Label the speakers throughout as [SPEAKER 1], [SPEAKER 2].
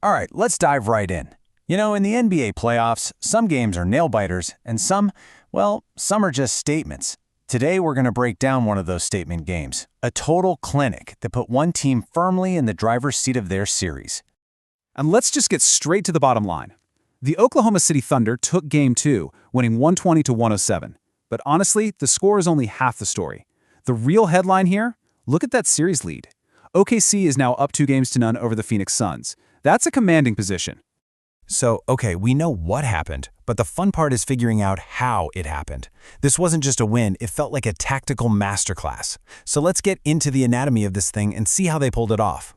[SPEAKER 1] All right, let's dive right in. You know, in the NBA playoffs, some games are nail-biters, and some are just statements. Today, we're going to break down one of those statement games, a total clinic that put one team firmly in the driver's seat of their series.
[SPEAKER 2] And let's just get straight to the bottom line. The Oklahoma City Thunder took Game 2, winning 120-107. But honestly, the score is only half the story. The real headline here? Look at that series lead. OKC is now up 2-0 over the Phoenix Suns. That's a commanding position.
[SPEAKER 1] So, okay, we know what happened, but the fun part is figuring out how it happened. This wasn't just a win, it felt like a tactical masterclass. So let's get into the anatomy of this thing and see how they pulled it off.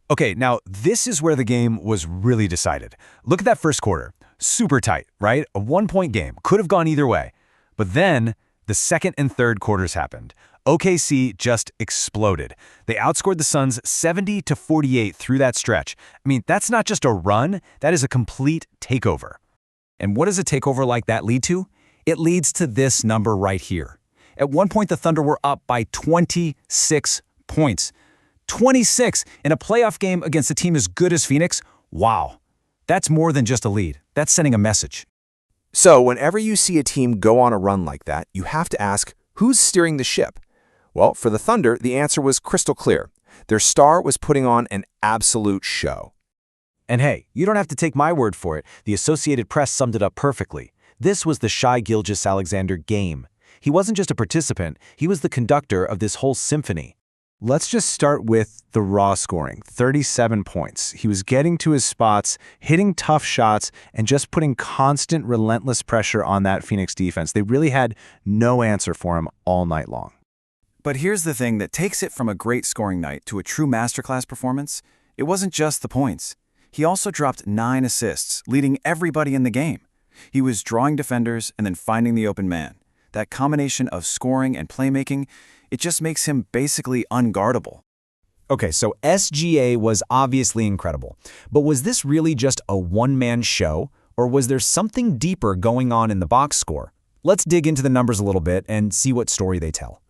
[SPEAKER 1] Okay, now this is where the game was really decided. Look at that first quarter. Super tight, right? A one-point game. Could have gone either way. But then the second and third quarters happened. OKC just exploded. They outscored the Suns 70-48 through that stretch. I mean, that's not just a run, that is a complete takeover. And what does a takeover like that lead to? It leads to this number right here. At one point, the Thunder were up by 26 points. 26 in a playoff game against a team as good as Phoenix? Wow. That's more than just a lead. That's sending a message.
[SPEAKER 3] So whenever you see a team go on a run like that, you have to ask, who's steering the ship? Well, for the Thunder, the answer was crystal clear. Their star was putting on an absolute show.
[SPEAKER 1] And hey, you don't have to take my word for it. The Associated Press summed it up perfectly. This was the Shai Gilgeous-Alexander game. He wasn't just a participant, he was the conductor of this whole symphony.
[SPEAKER 2] Let's just start with the raw scoring, 37 points. He was getting to his spots, hitting tough shots, and just putting constant, relentless pressure on that Phoenix defense. They really had no answer for him all night long.
[SPEAKER 4] But here's the thing that takes it from a great scoring night to a true masterclass performance. It wasn't just the points. He also dropped 9 assists, leading everybody in the game. He was drawing defenders and then finding the open man. That combination of scoring and playmaking, it just makes him basically unguardable.
[SPEAKER 1] Okay, so SGA was obviously incredible. But was this really just a one-man show, or was there something deeper going on in the box score? Let's dig into the numbers a little bit and see what story they tell.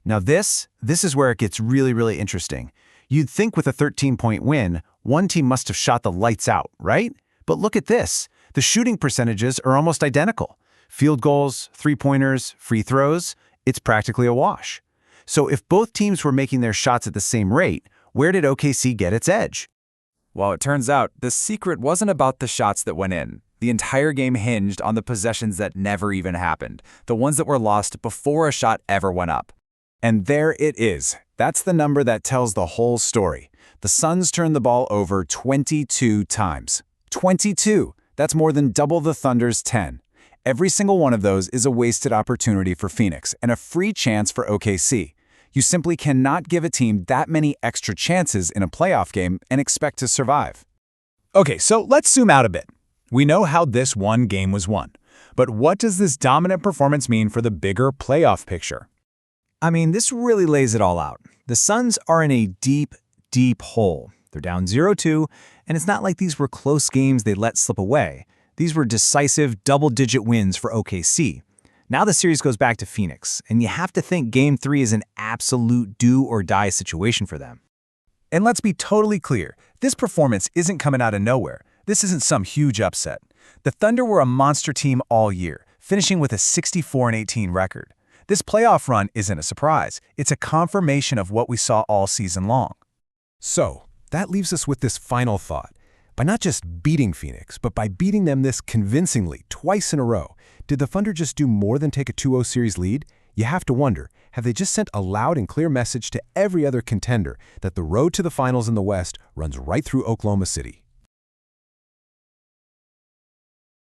[SPEAKER 1] Now this is where it gets really interesting. You'd think with a 13-point win, one team must have shot the lights out, right? But look at this. The shooting percentages are almost identical. Field goals, three-pointers, free throws, it's practically a wash. So if both teams were making their shots at the same rate, where did OKC get its edge?
[SPEAKER 4] Well, it turns out the secret wasn't about the shots that went in. The entire game hinged on the possessions that never even happened, the ones that were lost before a shot ever went up.
[SPEAKER 1] And there it is. That's the number that tells the whole story. The Suns turned the ball over 22 times. 22! That's more than double the Thunder's 10. Every single one of those is a wasted opportunity for Phoenix and a free chance for OKC. You simply cannot give a team that many extra chances in a playoff game and expect to survive. Okay, so let's zoom out a bit. We know how this one game was won. But what does this dominant performance mean for the bigger playoff picture? I mean, this really lays it all out. The Suns are in a deep hole. They're down 0-2, and it's not like these were close games they let slip away. These were decisive, double-digit wins for OKC. Now the series goes back to Phoenix, and you have to think Game 3 is an absolute do-or-die situation for them. And let's be totally clear, this performance isn't coming out of nowhere. This isn't some huge upset. The Thunder were a monster team all year, finishing with a 64-18 record. This playoff run isn't a surprise. It's a confirmation of what we saw all season long.
[SPEAKER 5] So, that leaves us with this final thought. By not just beating Phoenix, but by beating them this convincingly twice in a row, did the Thunder just do more than take a 2-0 series lead? You have to wonder, have they just sent a loud and clear message to every other contender that the road to the finals in the West runs right through Oklahoma City?